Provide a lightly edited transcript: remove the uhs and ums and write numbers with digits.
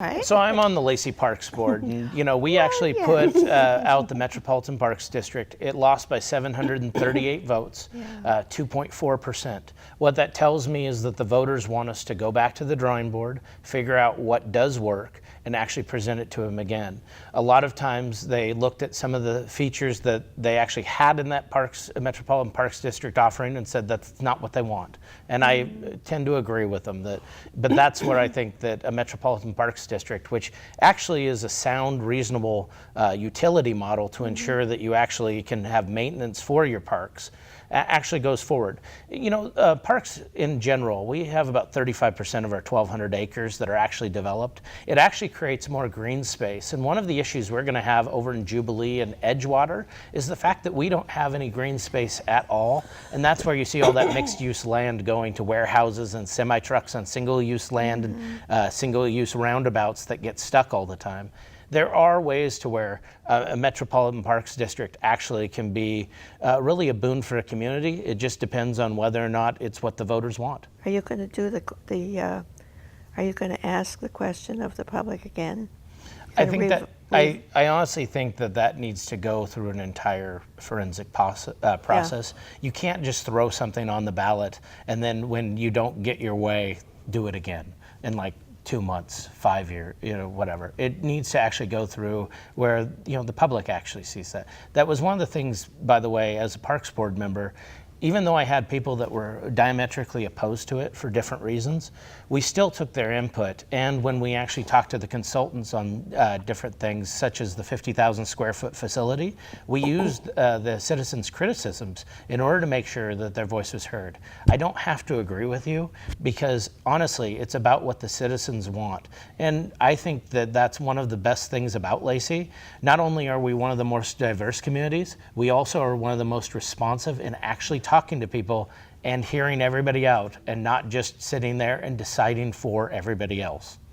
Right? So I'm on the Lacey Parks Board, and we actually put out the Metropolitan Parks District. It lost by 738 votes, 2.4%. What that tells me is that the voters want us to go back to the drawing board, figure out what does work, and actually present it to them again. A lot of times they looked at some of the features that they actually had in that Metropolitan Parks District offering and said that's not what they want. And I tend to agree with them, but that's where I think that a Metropolitan Parks District, which actually is a sound, reasonable utility model to ensure that you actually can have maintenance for your parks, actually goes forward. Parks in general, we have about 35% of our 1,200 acres that are actually developed. It actually creates more green space. And one of the issues we're going to have over in Jubilee and Edgewater is the fact that we don't have any green space at all. And that's where you see all that mixed-use land going to warehouses and semi-trucks on single-use land and single-use roundabouts that get stuck all the time. There are ways to where a Metropolitan Parks District actually can be really a boon for a community. It just depends on whether or not it's what the voters want. Are you going to do are you going to ask the question of the public again? I think that I honestly think that needs to go through an entire forensic process. Yeah. You can't just throw something on the ballot and then when you don't get your way, do it again. And 2 months, 5 years, whatever. It needs to actually go through where, the public actually sees that. That was one of the things, by the way, as a Parks Board member, even though I had people that were diametrically opposed to it for different reasons, we still took their input. And when we actually talked to the consultants on different things, such as the 50,000 square foot facility, we used the citizens' criticisms in order to make sure that their voice was heard. I don't have to agree with you because honestly, it's about what the citizens want. And I think that that's one of the best things about Lacey. Not only are we one of the most diverse communities, we also are one of the most responsive in actually talking to people and hearing everybody out and not just sitting there and deciding for everybody else.